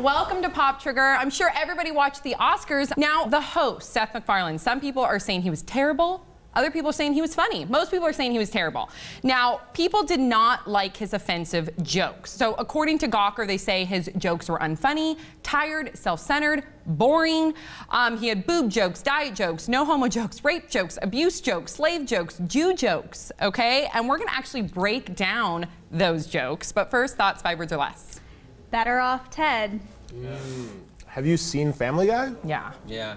welcome to Pop Trigger. I'm sure everybody watched the Oscars. Now, the host, Seth MacFarlane, some people are saying he was terrible. Other people are saying he was funny. Most people are saying he was terrible. Now, people did not like his offensive jokes. So according to Gawker, they say his jokes were unfunny, tired, self-centered, boring. He had boob jokes, diet jokes, no homo jokes, rape jokes, abuse jokes, slave jokes, Jew jokes, okay? And we're gonna actually break down those jokes. But first, thoughts, 5 words or less. Better off Ted. Have you seen Family Guy? Yeah. Yeah.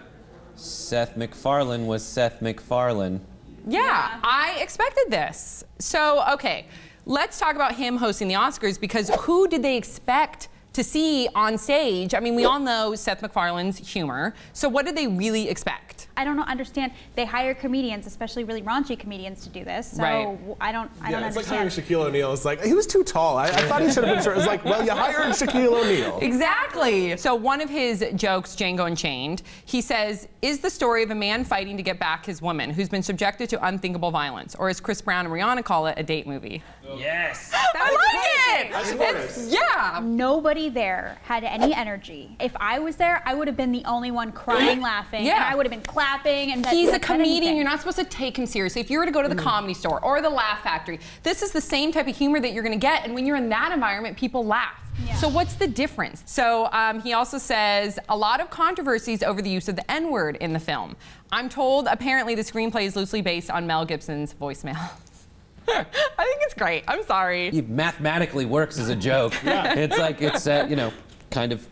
Seth MacFarlane was Seth MacFarlane. Yeah, I expected this. So, okay, let's talk about him hosting the Oscars, because who did they expect to see on stage? I mean, we all know Seth MacFarlane's humor. So what did they really expect? I don't understand. They hire comedians, especially really raunchy comedians, to do this. So right. I don't It's understand. like hiring Shaquille O'Neal. It's like, he was too tall. I thought he should have been short. It's like, well, you hired Shaquille O'Neal. Exactly. So one of his jokes, Django Unchained, he says, is the story of a man fighting to get back his woman who's been subjected to unthinkable violence, or as Chris Brown and Rihanna call it, a date movie. Yes. I like it. Yeah. Nobody there had any energy. If I was there, I would have been the only one crying, laughing. Yeah. And I would have been clapping. And He's a comedian. You're not supposed to take him seriously. If you were to go to the Comedy Store or the Laugh Factory, this is the same type of humor that you're going to get. And when you're in that environment, people laugh. Yeah. So what's the difference? So he also says a lot of controversies over the use of the N-word in the film. I'm told apparently the screenplay is loosely based on Mel Gibson's voicemail. I think it's great. I'm sorry. It mathematically works as a joke. Yeah. It's like, it's, you know, kind of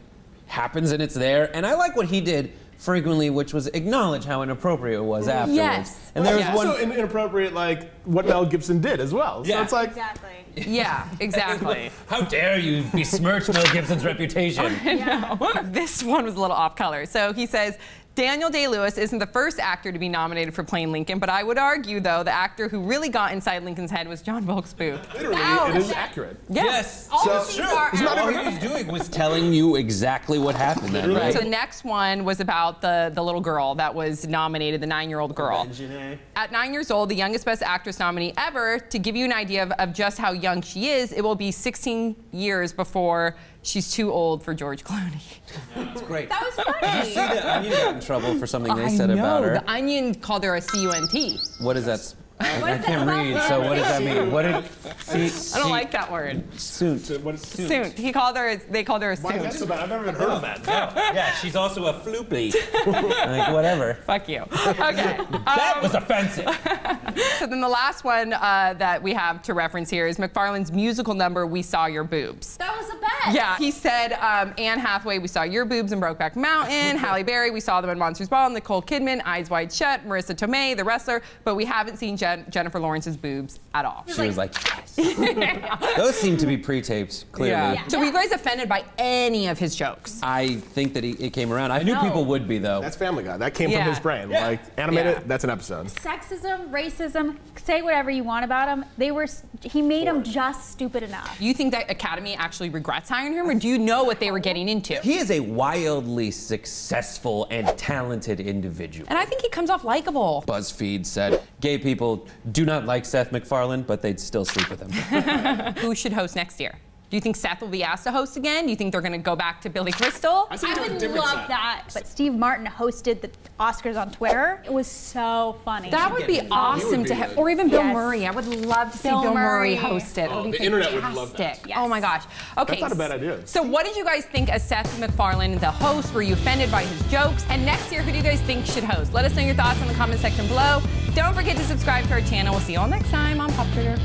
happens and it's there. And I like what he did frequently, which was acknowledge how inappropriate it was afterwards. Yes. And there was one also inappropriate, like what Mel Gibson did as well. So it's like, exactly. Yeah, exactly. How dare you besmirch Mel Gibson's reputation? I know. This one was a little off color. So he says, Daniel Day-Lewis isn't the first actor to be nominated for playing Lincoln, but I would argue, though, the actor who really got inside Lincoln's head was John Wilkes Booth. Literally, it is accurate. Yeah. Yes. All So these are all he was doing was telling you exactly what happened then, right? So the next one was about the little girl that was nominated, the 9-year-old girl. At 9 years old, the youngest Best Actress nominee ever. To give you an idea of just how young she is, it will be 16 years before she's too old for George Clooney. That's great. That was funny. Did you see that Onion got in trouble for something they said about her? The Onion called her a C-U-N-T. What is that? I can't read, so what does that mean? What did I don't like that word. Soont. What is Soont. They called her a Why is that so soont. bad? I've never even heard of that. No. Yeah, she's also a floopy. Like, whatever. Fuck you. Okay. That was offensive. So then the last one that we have to reference here is MacFarlane's musical number, We Saw Your Boobs. That was the best. Yeah, he said, Anne Hathaway, we saw your boobs in Brokeback Mountain, Halle Berry, we saw them in Monsters Ball, Nicole Kidman, Eyes Wide Shut, Marissa Tomei, the wrestler, but we haven't seen Jennifer Lawrence's boobs at all. She was like, yes. Those seem to be pre-taped, clearly. Yeah. So were you guys offended by any of his jokes? I think that it came around. I knew people would be, though. That's Family Guy. That came from his brain. Yeah. Like, animated, that's an episode. Sexism, racism, say whatever you want about him. He made them just stupid enough. Do you think that Academy actually regrets hiring him, or do you know what they were getting into? He is a wildly successful and talented individual. And I think he comes off likable. BuzzFeed said gay people do not like Seth MacFarlane, but they'd still sleep with him. Who should host next year? Do you think Seth will be asked to host again? Do you think they're going to go back to Billy Crystal? I would love that. But Steve Martin hosted the Oscars on Twitter. It was so funny. That would be awesome to have. Or even Bill Murray. I would love to see Bill Murray host it. Oh, the internet would love that. Yes. Oh my gosh. Okay. That's not a bad idea. So what did you guys think of Seth MacFarlane, the host? Were you offended by his jokes? And next year, who do you guys think should host? Let us know your thoughts in the comment section below. Don't forget to subscribe to our channel. We'll see you all next time on Pop Trigger.